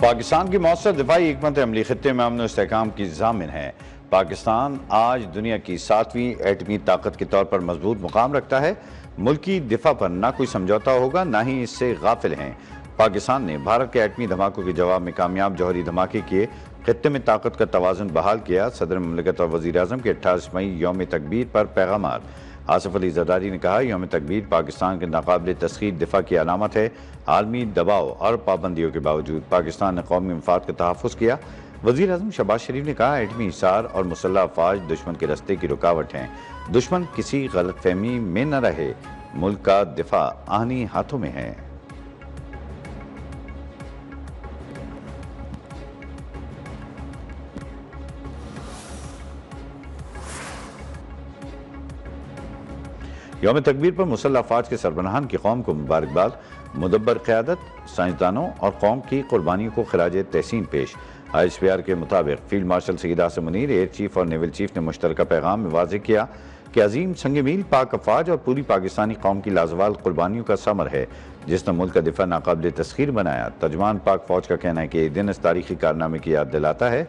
پاکستان کی مؤثر دفاعی حکمت عملی خطے میں امن و استحکام کی ضامن ہے۔ پاکستان آج دنیا کی 7ویں ایٹمی طاقت کے طور پر مضبوط مقام رکھتا ہے۔ ملکی دفاع پر نہ کوئی سمجھوتا ہوگا، نہ ہی اس سے غافل ہیں۔ پاکستان نے بھارت کے ایٹمی دھماکوں کے جواب میں کامیاب جوہری دھماکے کیے، خطے میں طاقت کا توازن بحال کیا۔ صدر مملکت اور وزیر اعظم کے 28 مئی یوم تکبیر پر پیغامات۔ آصف علی زرداری نے کہا، یوم تکبیر پاکستان کے ناقابل تسخیر دفاع کی علامت ہے۔ عالمی دباؤ اور پابندیوں کے باوجود پاکستان نے قومی مفاد کا تحفظ کیا۔ وزیر اعظم شہباز شریف نے کہا، ایٹمی حصار اور مسلح افواج دشمن کے راستے کی رکاوٹ ہیں۔ دشمن کسی غلط فہمی میں نہ رہے، ملک کا دفاع آہنی ہاتھوں میں ہے۔ یوم تکبیر پر مسلح افواج کے سربراہان کی قوم کو مبارکباد۔ مدبر قیادت، سائنسدانوں اور قوم کی قربانیوں کو خراج تحسین پیش۔ ISPR کے مطابق field marshal Syed Asim Munir, air chief اور نیول چیف نے مشترکہ پیغام میں واضح کیا کہ عظیم سنگ میل پاک افواج اور پوری پاکستانی قوم کی لازوال قربانیوں کا ثمر ہے، جس نے ملک کا دفاع ناقابل تسخیر بنایا۔ ترجمان پاک فوج کا کہنا ہے کہ یہ دن اس تاریخی کارنامے کی یاد دلاتا ہے۔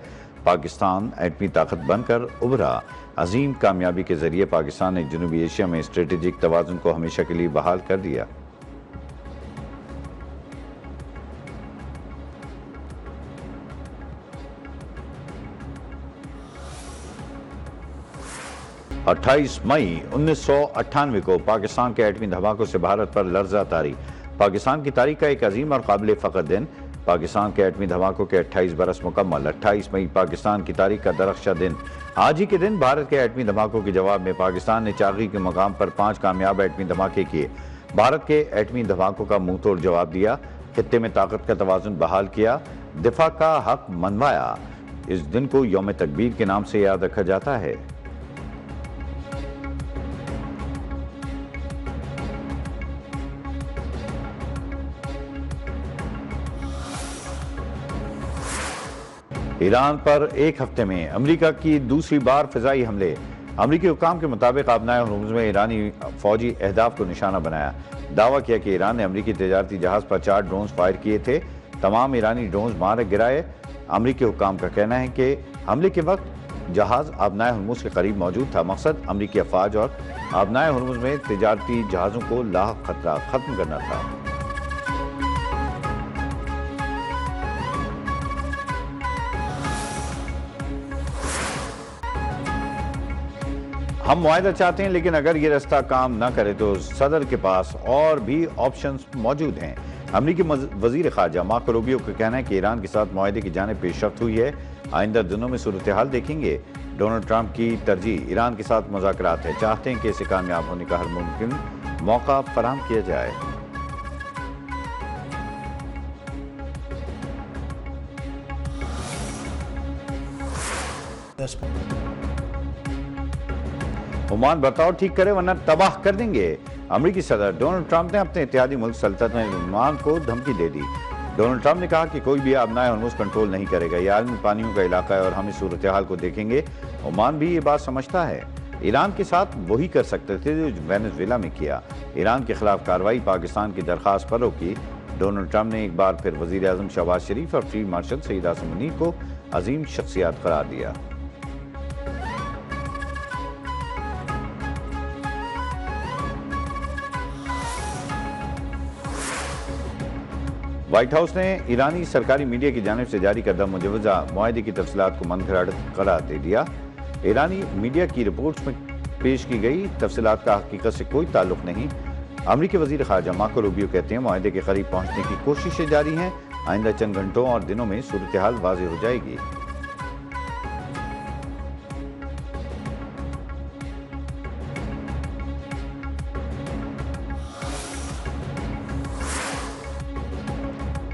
پاکستان ایٹمی طاقت بن کر ابھرا۔ عظیم کامیابی کے ذریعے پاکستان نے جنوبی ایشیا میں اسٹریٹجک توازن کو ہمیشہ کے لیے بحال کر دیا۔ اٹھائیس مئی 1998 کو پاکستان کے ایٹمی دھماکوں سے بھارت پر لرزہ طاری۔ پاکستان کی تاریخ کا ایک عظیم اور قابل فخر دن۔ پاکستان کے ایٹمی دھماکوں کے 28 برس مکمل۔ 28 مئی پاکستان کی تاریخ کا درخشاں دن۔ آج ہی کے دن بھارت کے ایٹمی دھماکوں کے جواب میں پاکستان نے چاغی کے مقام پر 5 کامیاب ایٹمی دھماکے کیے۔ بھارت کے ایٹمی دھماکوں کا منہ توڑ جواب دیا، خطے میں طاقت کا توازن بحال کیا، دفاع کا حق منوایا۔ اس دن کو یوم تکبیر کے نام سے یاد رکھا جاتا ہے۔ ایران پر ایک ہفتے میں امریکہ کی دوسری بار فضائی حملے۔ امریکی حکام کے مطابق آبنائے ہرمز میں ایرانی فوجی اہداف کو نشانہ بنایا۔ دعویٰ کیا کہ ایران نے امریکی تجارتی جہاز پر 4 ڈرونز فائر کیے تھے۔ تمام ایرانی ڈرونز مار گرائے۔ امریکی حکام کا کہنا ہے کہ حملے کے وقت جہاز آبنائے ہرمز کے قریب موجود تھا۔ مقصد امریکی افواج اور آبنائے ہرمز میں تجارتی جہازوں کو لاحق خطرہ ختم کرنا تھا۔ ہم معاہدہ چاہتے ہیں، لیکن اگر یہ راستہ کام نہ کرے تو صدر کے پاس اور بھی آپشنز موجود ہیں۔ امریکی وزیر خارجہ مارکو روبیو کا کہنا ہے کہ ایران کے ساتھ معاہدے کی جانب پیش رفت ہوئی ہے۔ آئندہ دنوں میں صورتحال دیکھیں گے۔ ڈونلڈ ٹرمپ کی ترجیح ایران کے ساتھ مذاکرات ہے، چاہتے ہیں کہ اسے کامیاب ہونے کا ہر ممکن موقع فراہم کیا جائے۔ عمان برتاؤ ٹھیک کرے ورنہ تباہ کر دیں گے۔ امریکی صدر ڈونلڈ ٹرمپ نے اپنے اتحادی ملک سلطنت عمان کو دھمکی دے دی۔ ڈونلڈ ٹرمپ نے کہا کہ کوئی بھی آبنائے ہرمز کنٹرول نہیں کرے گا۔ یہ عالمی پانیوں کا علاقہ ہے اور ہم اس صورتحال کو دیکھیں گے۔ عمان بھی یہ بات سمجھتا ہے۔ ایران کے ساتھ وہی کر سکتے تھے جو وینزویلا میں کیا۔ ایران کے خلاف کارروائی پاکستان کی درخواست پر روکی۔ ڈونلڈ ٹرمپ نے ایک بار پھر وزیر اعظم شہباز شریف اور فیلڈ مارشل سید عاصم منیر کو عظیم شخصیات قرار دیا۔ وائٹ ہاؤس نے ایرانی سرکاری میڈیا کی جانب سے جاری کردہ مجوزہ معاہدے کی تفصیلات کو منفرد قرار دے دیا۔ ایرانی میڈیا کی رپورٹس میں پیش کی گئی تفصیلات کا حقیقت سے کوئی تعلق نہیں۔ امریکی وزیر خارجہ مارکو روبیو کہتے ہیں، معاہدے کے قریب پہنچنے کی کوششیں جاری ہیں۔ آئندہ چند گھنٹوں اور دنوں میں صورتحال واضح ہو جائے گی۔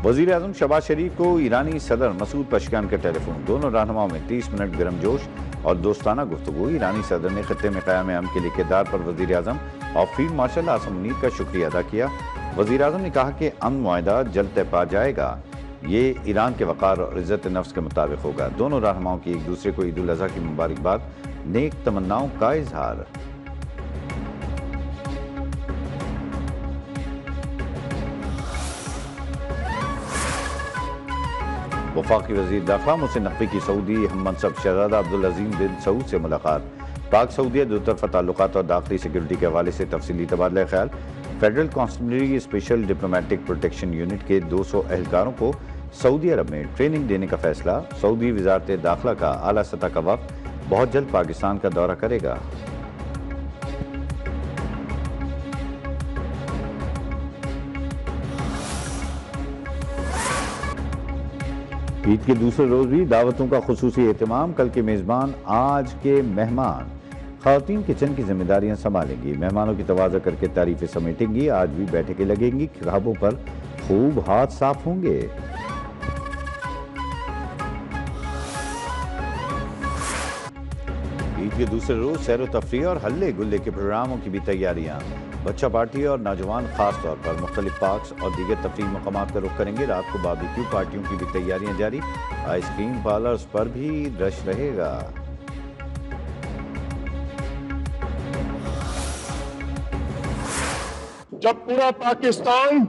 وزیر اعظم شہباز شریف کو ایرانی صدر مسعود پشکیان کا ٹیلی فون۔ دونوں رہنماؤں میں 30 منٹ گرم جوش اور دوستانہ گفتگو۔ ایرانی صدر نے خطے میں قیام امن کے لیے کردار پر وزیر اعظم اور فیلڈ مارشل عاصم منیر کا شکریہ ادا کیا۔ وزیر اعظم نے کہا کہ امن معاہدہ جلد طے پا جائے گا۔ یہ ایران کے وقار اور عزت نفس کے مطابق ہوگا۔ دونوں رہنماؤں کی ایک دوسرے کو عید الاضحیٰ کی مبارکباد، نیک تمناؤں کا اظہار۔ وفاقی وزیر داخلہ محسن نقوی کی سعودی ہم منصب شہزادہ عبدالعظیم بن سعود سے ملاقات۔ پاک سعودیہ دو طرفہ تعلقات اور داخلی سیکیورٹی کے حوالے سے تفصیلی تبادلہ خیال۔ Federal constabulary special diplomatic protection unit کے 200 اہلکاروں کو سعودی عرب میں ٹریننگ دینے کا فیصلہ۔ سعودی وزارت داخلہ کا اعلیٰ سطح کا وفد بہت جلد پاکستان کا دورہ کرے گا۔ عید کے دوسرے روز بھی دعوتوں کا خصوصی اہتمام۔ کل کے میزبان آج کے مہمان۔ خواتین کچن کی ذمہ داریاں سنبھالیں گی، مہمانوں کی تواضع کر کے تعریفیں سمیٹیں گی۔ آج بھی بیٹھکیں لگیں گی، کھابوں پر خوب ہاتھ صاف ہوں گے۔ عید کے دوسرے روز سیر و تفریح اور ہلے گلے کے پروگراموں کی بھی تیاریاں۔ بچہ پارٹی اور نوجوان خاص طور پر مختلف پارکس اور دیگر تفریح مقامات کا رخ کریں گے۔ رات کو باربیکیو پارٹیوں کی بھی تیاریاں جاری۔ آئس کریم پارلرز پر بھی رش رہے گا۔ جب پورا پاکستان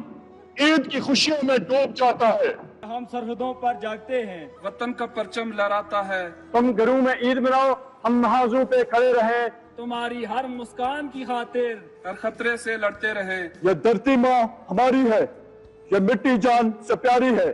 عید کی خوشیوں میں ڈوب جاتا ہے، ہم سرحدوں پر جاگتے ہیں، وطن کا پرچم لہراتا ہے۔ تم گھروں میں عید مناؤ، ہم محاذوں پہ کھڑے رہیں۔ تمہاری ہر مسکان کی خاطر ہر خطرے سے لڑتے رہیں۔ یہ دھرتی ماں ہماری ہے، یہ مٹی جان سے پیاری ہے۔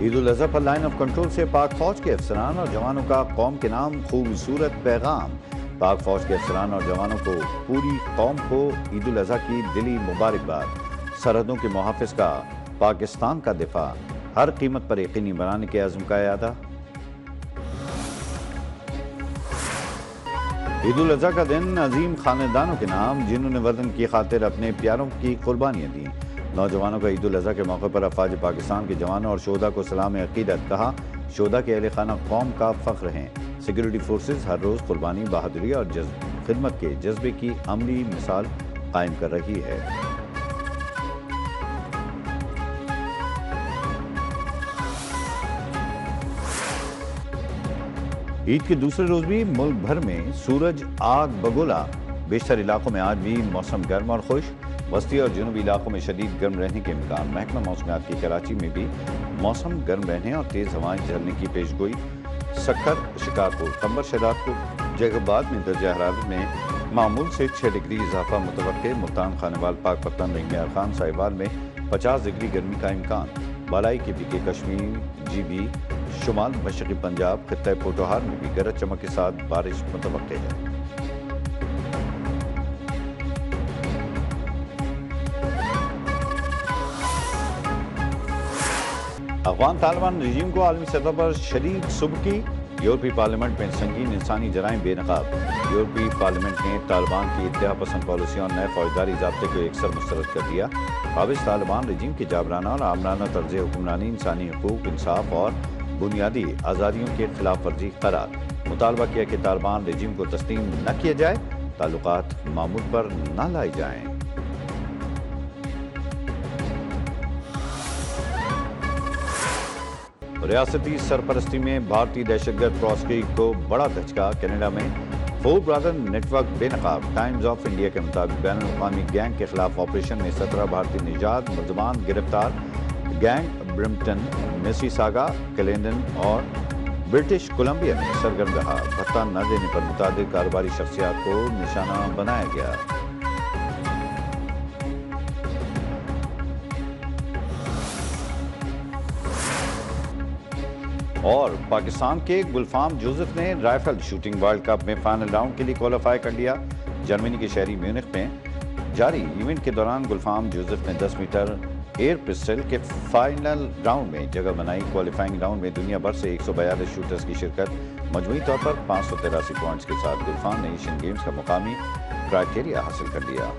عید الاضحیٰ پر لائن آف کنٹرول سے پاک فوج کے افسران اور جوانوں کا قوم کے نام خوبصورت پیغام۔ پاک فوج کے افسران اور جوانوں کو پوری قوم کو عید الاضحیٰ کی دلی مبارکباد۔ سرحدوں کے محافظ کا پاکستان کا دفاع، ہر قیمت پر یقینی بنانے کے عزم کا اعادہ۔ عید الاضحیٰ کا دن عظیم خاندانوں کے نام جنہوں نے وطن کی خاطر اپنے پیاروں کی قربانیاں دیں۔ نوجوانوں کا عید الاضحیٰ کے موقع پر افواج پاکستان کے جوانوں اور شہداء کو سلام عقیدت۔ کہا شہداء کے اہل خانہ قوم کا فخر ہیں۔ سیکیورٹی فورسز ہر روز قربانی، بہادری اور خدمت کے جذبے کی عملی مثال قائم کر رہی ہے۔ عید کے دوسرے روز بھی ملک بھر میں سورج آگ بگولا۔ بیشتر علاقوں میں آج بھی موسم گرم اور خشک۔ وسطی اور جنوبی علاقوں میں شدید گرم رہنے کے امکان۔ محکمہ موسمیات کی کراچی میں بھی موسم گرم رہنے اور تیز ہوائیں چلنے کی پیشگوئی۔ سکھر، شکارپور، قمبر شہدادپور، جیکوباد میں درجہ حرارت میں معمول سے 6 ڈگری اضافہ متوقع۔ ملتان، خانوال، پاک پتن، رنگ میاں خان، ساہیوال میں 50 ڈگری گرمی کا امکان۔ بالائی کے کے کشمیر، جی بی، شمال مشرقی پنجاب، خطہ پوٹوہار میں بھی گرج چمک کے ساتھ بارش متوقع ہے۔ افغان طالبان رجیم کو عالمی سطح پر شدید سبکی۔ یورپی پارلیمنٹ میں سنگین انسانی جرائم بے نقاب۔ یورپی پارلیمنٹ نے طالبان کی اتحاد پسند پالیسیوں اور نئے فوجداری ضابطے کو یکسر مسترد کر دیا۔ قابض طالبان رجیم کی جابرانہ اور آمرانہ طرز حکمرانی انسانی حقوق، انصاف اور بنیادی آزادیوں کے خلاف ورزی قرار۔ مطالبہ کیا کہ طالبان رجیم کو تسلیم نہ کیا جائے، تعلقات معمول پر نہ لائے جائیں۔ ریاستی سرپرستی میں بھارتی دہشت گرد پروسیکیوٹر کو بڑا دھچکا۔ کینیڈا میں 4 برادر نیٹ ورک بے نقاب۔ ٹائمز آف انڈیا کے مطابق بین الاقوامی گینگ کے خلاف آپریشن میں 17 بھارتی نژاد ملزمان گرفتار۔ گینگ برمپٹن، میسی ساگا، کلیندن اور برٹش کولمبیا میں سرگرم رہا۔ بھتہ نہ دینے پر متعدد کاروباری شخصیات کو نشانہ بنایا گیا۔ اور پاکستان کے گلفام جوزف نے رائفل شوٹنگ ورلڈ کپ میں فائنل راؤنڈ کے لیے کوالیفائی کر لیا۔ جرمنی کے شہری میونخ میں جاری ایونٹ کے دوران گلفام جوزف نے 10 میٹر ایئر پسٹل کے فائنل راؤنڈ میں جگہ بنائی۔ کوالیفائنگ راؤنڈ میں دنیا بھر سے 142 شوٹرز کی شرکت۔ مجموعی طور پر 583 پوائنٹس کے ساتھ گلفام نے ایشین گیمز کا مقامی کرائٹیریا حاصل کر لیا۔